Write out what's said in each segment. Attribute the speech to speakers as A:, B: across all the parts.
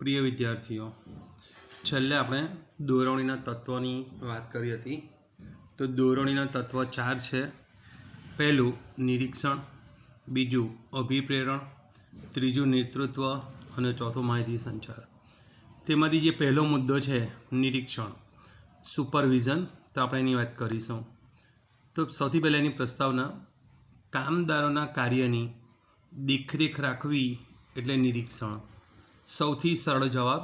A: પ્રિય વિદ્યાર્થીઓ, છેલ્લે આપણે દોરવણીના તત્વોની વાત કરી હતી. તો દોરવણીના તત્વ 4 છે. પહેલું નિરીક્ષણ, બીજું અભિપ્રેરણ, ત્રીજું નેતૃત્વ અને ચોથું માહિતી સંચાર. તેમાંથી જે પહેલો મુદ્દો છે નિરીક્ષણ, સુપરવિઝન, તો આપણે એની વાત કરીશું. તો સૌથી પહેલાં એની પ્રસ્તાવના, કામદારોના કાર્યની દેખરેખ રાખવી એટલે નિરીક્ષણ. સૌથી સરળ જવાબ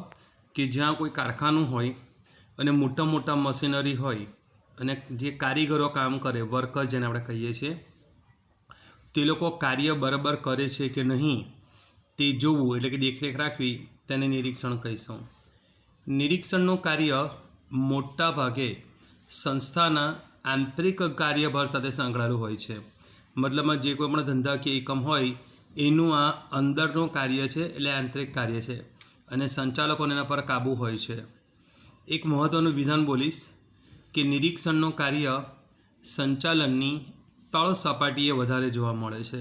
A: કે જ્યાં કોઈ કારખાનું હોય અને મોટા મોટા મશીનરી હોય અને જે કારીગરો કામ કરે, વર્કર જેને આપણે કહીએ છીએ, તે લોકો કાર્ય બરાબર કરે છે કે નહીં તે જોવું એટલે કે દેખરેખ રાખવી, તેને નિરીક્ષણ કહીશું. નિરીક્ષણનું કાર્ય મોટા ભાગે સંસ્થાના આંતરિક કાર્યભાર સાથે સંકળાયેલું હોય છે. મતલબમાં જે કોઈ પણ ધંધાકીય એકમ હોય એનું આ અંદરનું કાર્ય છે એટલે આંતરિક કાર્ય છે અને સંચાલકોને એના પર કાબૂ હોય છે. એક મહત્ત્વનું વિધાન બોલીશ કે નિરીક્ષણનું કાર્ય સંચાલનની તળ સપાટીએ વધારે જોવા મળે છે.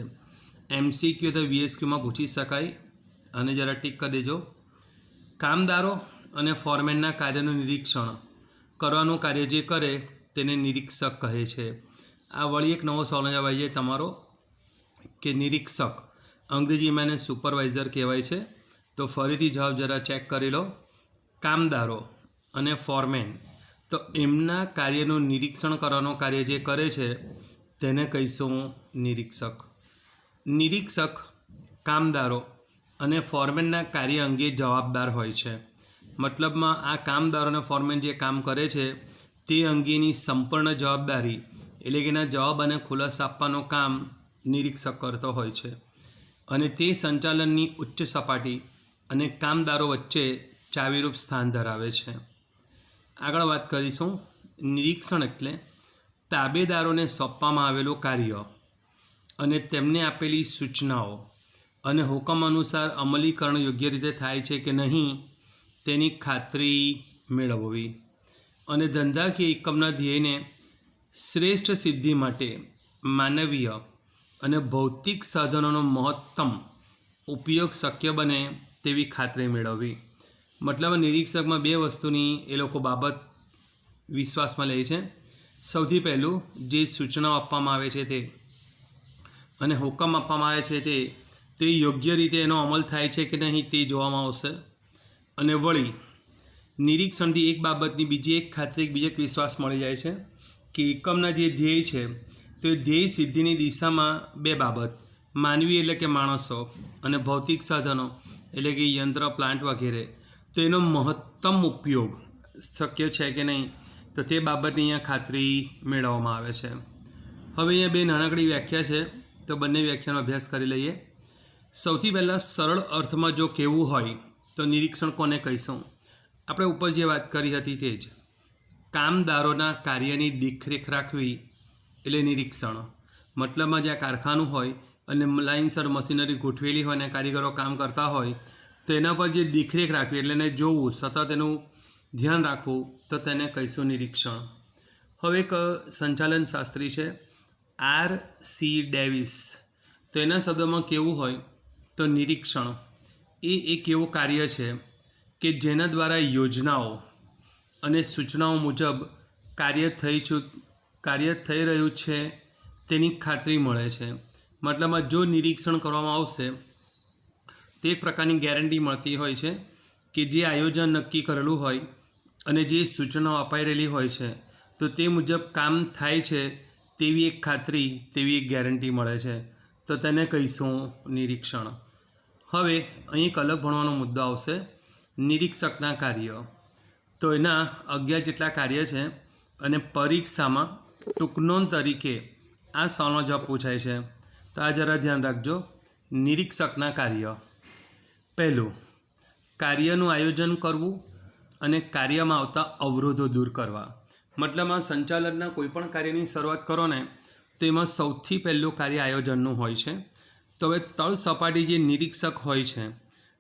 A: MCQ તો VSQમાં પૂછી શકાય અને જરા ટીક કરી દેજો. કામદારો અને ફોરમેનના કાર્યનું નિરીક્ષણ કરવાનું કાર્ય જે કરે તેને નિરીક્ષક કહે છે. આ વળી એક નવો સવાલ જવાબ આવી જાય તમારો કે નિરીક્ષક અંગ્રેજીમાં એને સુપરવાઇઝર કહેવાય છે. તો ફરીથી જવાબ જરા ચેક કરી લો. કામદારો અને ફોરમેન, તો એમના કાર્યનું નિરીક્ષણ કરવાનું કાર્ય જે કરે છે તેને કહીશું નિરીક્ષક. નિરીક્ષક કામદારો અને ફોરમેનના કાર્ય અંગે જવાબદાર હોય છે. મતલબમાં આ કામદારો અને ફોરમેન જે કામ કરે છે તે અંગેની સંપૂર્ણ જવાબદારી એટલે કે એના જવાબ અને ખુલાસા આપવાનું કામ નિરીક્ષક કરતો હોય છે અને તે સંચાલનની ઉચ્ચ સપાટી અને કામદારો વચ્ચે ચાવીરૂપ સ્થાન ધરાવે છે. આગળ વાત કરીશું. નિરીક્ષણ એટલે તાબેદારોને સોંપવામાં આવેલું કાર્ય અને તેમને આપેલી સૂચનાઓ અને હુકમ અનુસાર અમલીકરણ યોગ્ય રીતે થાય છે કે નહીં તેની ખાતરી મેળવવી અને ધંધાકીય એકમના ધ્યેયને શ્રેષ્ઠ સિદ્ધિ માટે માનવીય અને ભૌતિક સાધનોનો મહત્તમ ઉપયોગ શક્ય બને તેવી ખાતરી મેળવવી. મતલબ નિરીક્ષકમાં બે વસ્તુની એ લોકો બાબત વિશ્વાસમાં લે છે. સૌથી પહેલું જે સૂચનાઓ આપવામાં આવે છે તે અને હુકમ આપવામાં આવે છે તે યોગ્ય રીતે એનો અમલ થાય છે કે નહીં તે જોવામાં આવશે. અને વળી નિરીક્ષણથી એક બાબતની બીજી એક ખાતરી, બીજો એક વિશ્વાસ મળી જાય છે કે એકમના જે ધ્યેય છે તો એ ધ્યેય સિદ્ધિની દિશામાં બે બાબત, માનવી એટલે કે માણસો અને ભૌતિક સાધનો એટલે કે યંત્ર, પ્લાન્ટ વગેરે, તો એનો મહત્તમ ઉપયોગ શક્ય છે કે નહીં તો તે બાબતની અહીંયા ખાતરી મેળવવામાં આવે છે. હવે અહીંયા બે નાનકડી વ્યાખ્યા છે તો બંને વ્યાખ્યાનો અભ્યાસ કરી લઈએ. સૌથી પહેલાં સરળ અર્થમાં જો કહેવું હોય તો નિરીક્ષણ કોને કહીશું? આપણે ઉપર જે વાત કરી હતી તે જ, કામદારોના કાર્યની દેખરેખ રાખવી એટલે નિરીક્ષણ. મતલબમાં જ્યાં કારખાનું હોય અને લાઇનસર મશીનરી ગોઠવેલી હોય અને કારીગરો કામ કરતા હોય તો એના પર જે દેખરેખ રાખવી એટલે એને જોવું, સતત એનું ધ્યાન રાખવું, તો તેને કહીશું નિરીક્ષણ. હવે એક સંચાલન શાસ્ત્રી છે R.C. ડેવિસ, તો એના શબ્દોમાં કેવું હોય તો નિરીક્ષણ એ એક એવું કાર્ય છે કે જેના દ્વારા યોજનાઓ અને સૂચનાઓ મુજબ કાર્ય થઈ રહ્યું છે તેની ખાતરી મળે છે. મતલબમાં જો નિરીક્ષણ કરવામાં આવશે તો એક પ્રકારની ગેરંટી મળતી હોય છે કે જે આયોજન નક્કી કરેલું હોય અને જે સૂચનાઓ અપાઈ રહેલી હોય છે તો તે મુજબ કામ થાય છે તેવી એક ખાતરી, તેવી એક ગેરંટી મળે છે, તો તેને કહીશું નિરીક્ષણ. હવે અહીં એક અલગ ભણવાનો મુદ્દો આવશે, નિરીક્ષકના કાર્ય. તો એના 11 જેટલા કાર્ય છે અને પરીક્ષામાં ટૂંકનોંધ તરીકે આ સવાલનો જવાબ પૂછાય છે. તો આ જરા ધ્યાન રાખજો. નિરીક્ષકના કાર્ય: પહેલું, કાર્યનું આયોજન કરવું અને કાર્યમાં આવતા અવરોધો દૂર કરવા. મતલબમાં સંચાલનના કોઈપણ કાર્યની શરૂઆત કરો ને તો એમાં સૌથી પહેલું કાર્ય આયોજનનું હોય છે. તો હવે તળ સપાટી જે નિરીક્ષક હોય છે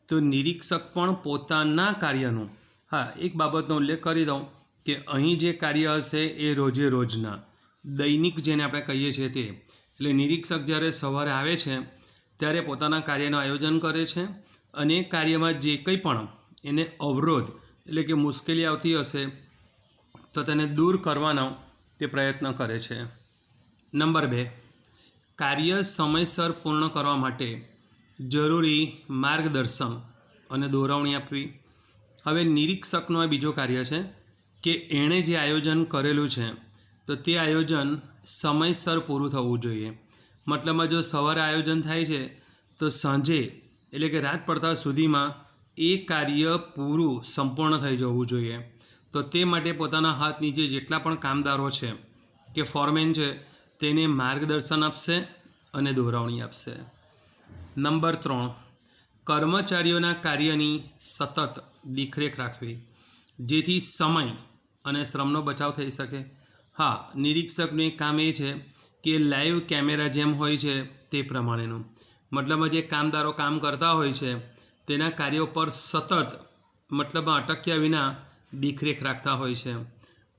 A: તો નિરીક્ષક પણ પોતાના કાર્યનું, હા એક બાબતનો ઉલ્લેખ કરી દઉં કે અહીં જે કાર્ય હશે એ રોજે રોજના દૈનિક જેને આપણે કહીએ છીએ તે, એટલે નિરીક્ષક જ્યારે સવારે આવે છે ત્યારે પોતાના કાર્યનું આયોજન કરે છે અને કાર્યમાં જે કંઈ પણ એને અવરોધ એટલે કે મુશ્કેલી આવતી હશે તો તેને દૂર કરવાનો તે પ્રયત્ન કરે છે. નંબર 2, કાર્ય સમયસર પૂર્ણ કરવા માટે જરૂરી માર્ગદર્શન અને દોરવણી આપવી. હવે નિરીક્ષકનો આ બીજો કાર્ય છે કે એણે જે આયોજન કરેલું છે તો તે આયોજન સમયસર પૂરું થવું જોઈએ. મતલબમાં જો સવારે આયોજન થાય છે તો સાંજે એટલે કે રાત પડતા સુધીમાં એ કાર્ય પૂરું સંપૂર્ણ થઈ જવું જોઈએ. તો તે માટે પોતાના હાથ નીચે જેટલા પણ કામદારો છે કે ફોરમેન છે તેને માર્ગદર્શન આપશે અને દોરવણી આપશે. નંબર 3, કર્મચારીઓના કાર્યની સતત દેખરેખ રાખવી જેથી સમય અને શ્રમનો બચાવ થઈ શકે. હા, નિરીક્ષકનું એક કામ એ છે કે લાઈવ કેમેરા જેમ હોય છે તે પ્રમાણેનું, મતલબમાં જે કામદારો કામ કરતા હોય છે તેના કાર્યો પર સતત મતલબમાં અટક્યા વિના દેખરેખ રાખતા હોય છે.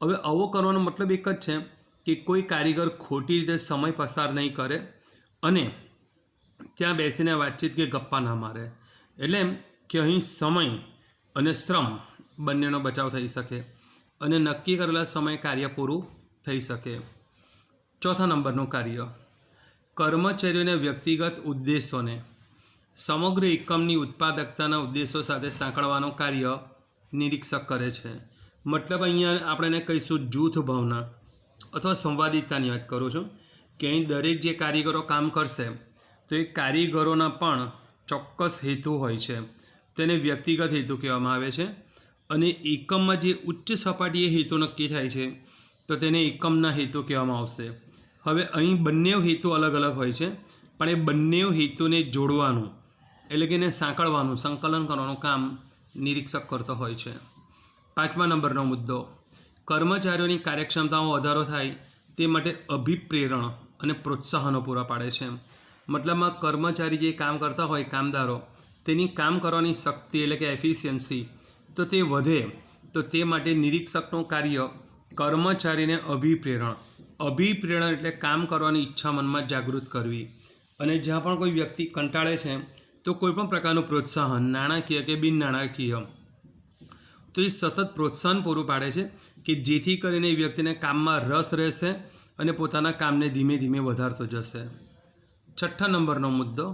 A: હવે આવો કરવાનો મતલબ એક જ છે કે કોઈ કારીગર ખોટી રીતે સમય પસાર નહીં કરે અને ત્યાં બેસીને વાતચીત કે ગપ્પા ના મારે. એટલે એમ કે અહીં સમય અને શ્રમ બંનેનો બચાવ થઈ શકે અને નક્કી કરેલા સમયે કાર્ય પૂરું થઈ શકે. 4થા નંબરનું કાર્ય, કર્મચારીઓના વ્યક્તિગત ઉદ્દેશોને સમગ્ર એકમની ઉત્પાદકતાના ઉદ્દેશો સાથે સાંકળવાનું કાર્ય નિરીક્ષક કરે છે. મતલબ અહીંયા આપણે એને કહીશું જૂથ ભાવના અથવા સંવાદિતાની વાત કરું છું કે અહીં દરેક જે કારીગરો કામ કરશે તો એ કારીગરોના પણ ચોક્કસ હેતુ હોય છે. તેને વ્યક્તિગત હેતુ કહેવામાં આવે છે અને એકમમાં જે ઉચ્ચ સપાટીએ હેતુ નક્કી થાય છે તો તેને એકમના હેતુ કહેવામાં આવશે. હવે અહીં બંને હેતુ અલગ અલગ હોય છે પણ એ બંને હેતુને જોડવાનું એટલે કે એને સાંકળવાનું, સંકલન કરવાનું કામ નિરીક્ષક કરતો હોય છે. 5મા નંબરનો મુદ્દો, કર્મચારીઓની કાર્યક્ષમતામાં વધારો થાય તે માટે અભિપ્રેરણ અને પ્રોત્સાહનો પૂરા પાડે છે. મતલબમાં કર્મચારી જે કામ કરતા હોય કામદારો તેની કામ કરવાની શક્તિ એટલે કે એફિશિયન્સી તો તે વધે તો તે માટે નિરીક્ષકનું કાર્ય કર્મચારીને અભિપ્રેરણ એટલે કામ કરવાની ઈચ્છા મનમાં જાગૃત કરવી અને જ્યાં પણ કોઈ વ્યક્તિ કંટાળે છે તો કોઈપણ પ્રકારનું પ્રોત્સાહન નાણાકીય કે બિન નાણાકીય તો એ સતત પ્રોત્સાહન પૂરું પાડે છે કે જેથી કરીને એ વ્યક્તિને કામમાં રસ રહેશે અને પોતાના કામને ધીમે ધીમે વધારતો જશે. 6થા નંબરનો મુદ્દો,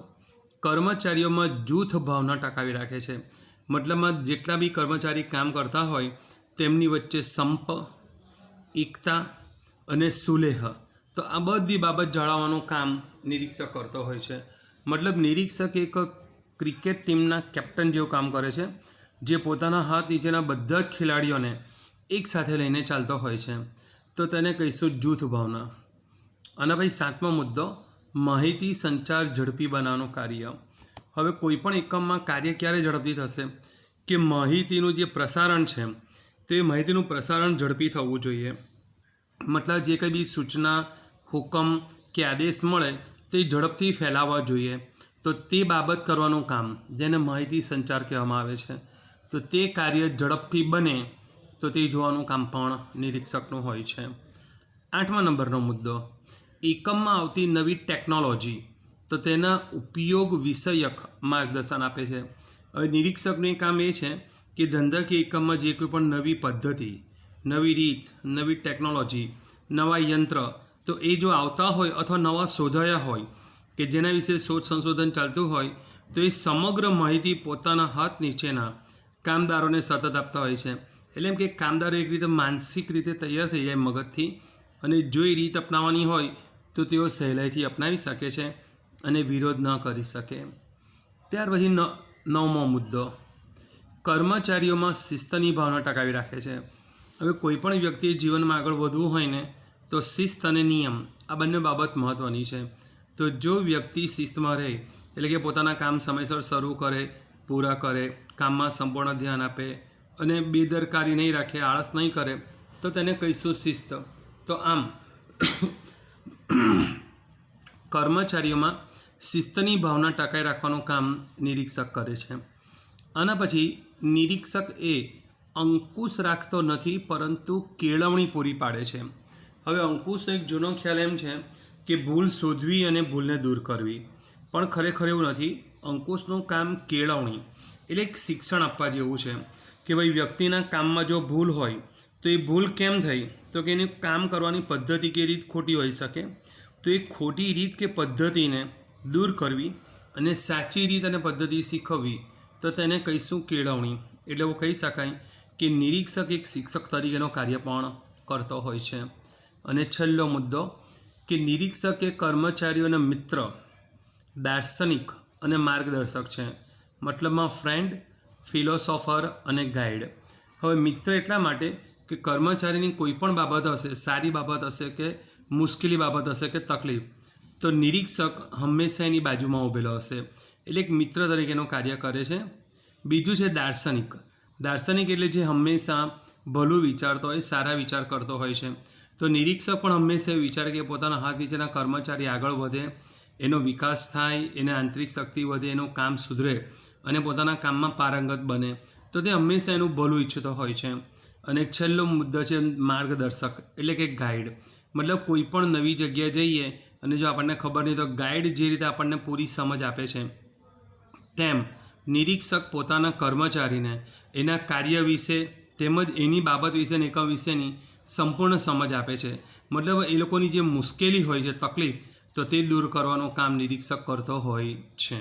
A: કર્મચારીઓમાં જૂથ ભાવના ટકાવી રાખે છે. મતલબમાં જેટલા બી કર્મચારી કામ કરતા હોય તેમની વચ્ચે સંપ, એકતા અને સુલેહ તો આ બધી બાબત જાળવવાનું કામ નિરીક્ષક કરતો હોય છે. મતલબ નિરીક્ષક એક ક્રિકેટ ટીમના કેપ્ટન જેવું કામ કરે છે જે પોતાના હાથ નીચેના બધા જ ખેલાડીઓને એકસાથે લઈને ચાલતો હોય છે. તો તેને કહીશું જૂથ ભાવના. અને ભાઈ 7મો મુદ્દો, માહિતી સંચાર ઝડપી બનાવવાનું કાર્ય. હવે કોઈપણ એકમમાં કાર્ય ક્યારે ઝડપી થશે કે માહિતીનું જે પ્રસારણ છે તે માહિતીનું પ્રસારણ ઝડપી થવું જોઈએ. મતલબ જે કંઈ બી સૂચના, હુકમ કે આદેશ મળે તે ઝડપથી ફેલાવવા જોઈએ. તો તે બાબત કરવાનું કામ જેને માહિતી સંચાર કહેવામાં આવે છે તો તે કાર્ય ઝડપથી બને તો તે જોવાનું કામ પણ નિરીક્ષકનું હોય છે. 8મા નંબરનો મુદ્દો, એકમમાં આવતી નવી ટેકનોલોજી તો તેના ઉપયોગ વિષયક માર્ગદર્શન આપે છે. હવે નિરીક્ષકનું કામ એ છે કે ધંધાકીય એકમમાં જે કોઈ પણ નવી પદ્ધતિ, નવી રીત, નવી ટેકનોલોજી, નવા યંત્ર તો એ જો આવતા હોય અથવા નવા શોધાયા હોય કે જેના વિશે શોધ સંશોધન ચાલતું હોય તો એ સમગ્ર માહિતી પોતાના હાથ નીચેના કામદારોને સતત આપતા હોય છે. એટલે એમ કે કામદારો એક રીતે માનસિક રીતે તૈયાર થઈ જાય મગજથી અને જો એ રીત અપનાવવાની હોય તો તેઓ સહેલાઈથી અપનાવી શકે છે અને વિરોધ ન કરી શકે. ત્યાર પછી 9મો મુદ્દો, કર્મચારીઓમાં શિસ્તની ભાવના ટકાવી રાખે છે. હવે કોઈપણ વ્યક્તિએ જીવનમાં આગળ વધવું હોય ને તો શિસ્ત અને નિયમ આ બંને બાબત મહત્ત્વની છે. તો જો વ્યક્તિ શિસ્તમાં રહે એટલે કે પોતાના કામ સમયસર શરૂ કરે, પૂરા કરે, કામમાં સંપૂર્ણ ધ્યાન આપે અને બેદરકારી નહીં રાખે, આળસ નહીં કરે તો તેને કહીશું શિસ્ત. તો આમ કર્મચારીઓમાં શિસ્તની ભાવના ટકાવી રાખવાનું કામ નિરીક્ષક કરે છે. આના પછી નિરીક્ષક એ અંકુશ રાખતો નથી પરંતુ કેળવણી પૂરી પાડે છે. હવે અંકુશનો એક જૂનો ખ્યાલ એમ છે કે ભૂલ શોધવી અને ભૂલને દૂર કરવી, પણ ખરેખર એવું નથી. અંકુશનું કામ કેળવણી એટલે એક શિક્ષણ આપવા જેવું છે કે ભાઈ વ્યક્તિના કામમાં જો ભૂલ હોય તો એ ભૂલ કેમ થઈ, તો કે એનું કામ કરવાની પદ્ધતિ કે રીત ખોટી હોઈ શકે, તો એ ખોટી રીત કે પદ્ધતિને દૂર કરવી અને સાચી રીત અને પદ્ધતિ શીખવવી, તો તેને કહીશું કેળવણી. એટલે એવું કહી શકાય કે નિરીક્ષક એક શિક્ષક તરીકેનો કાર્ય પણ કરતો હોય છે. અને છેલ્લો મુદ્દો કે નિરીક્ષક એ કર્મચારીઓના મિત્ર, દાર્શનિક અને માર્ગદર્શક છે. મતલબમાં ફ્રેન્ડ, ફિલોસોફર અને ગાઈડ. હવે મિત્ર એટલા માટે કે કર્મચારીની કોઈ પણ બાબત હશે, સારી બાબત હશે કે મુશ્કેલી બાબત હશે કે તકલીફ, તો નિરીક્ષક હંમેશા એની બાજુમાં ઊભેલો હશે, એટલે એક મિત્ર તરીકેનું કાર્ય કરે છે. બીજું છે દાર્શનિક. દાર્શનિક એટલે જે હંમેશા ભલું વિચારતો હોય, સારા વિચાર કરતો હોય છે. તો નિરીક્ષક પણ હંમેશા એવું વિચારે કે પોતાના હાથ નીચેના કર્મચારી આગળ વધે, એનો વિકાસ થાય, એને આંતરિક શક્તિ વધે, એનું કામ સુધરે અને પોતાના કામમાં પારંગત બને, તો તે હંમેશા એનું ભલું ઈચ્છતો હોય છે. અને છેલ્લો મુદ્દો છે માર્ગદર્શક, એટલે કે ગાઈડ. મતલબ કોઈ પણ નવી જગ્યાએ જઈએ અને જો આપણને ખબર નહીં તો ગાઈડ જે રીતે આપણને પૂરી સમજ આપે છે, તેમ નિરીક્ષક પોતાના કર્મચારીને એના કાર્ય વિશે તેમજ એની બાબત વિશે અને એકમ વિશેની સંપૂર્ણ સમજ આપે છે. મતલબ એ લોકોની જે મુશ્કેલી હોય છે, તકલીફ, તો તે દૂર કરવાનું કામ નિરીક્ષક કરતો હોય છે.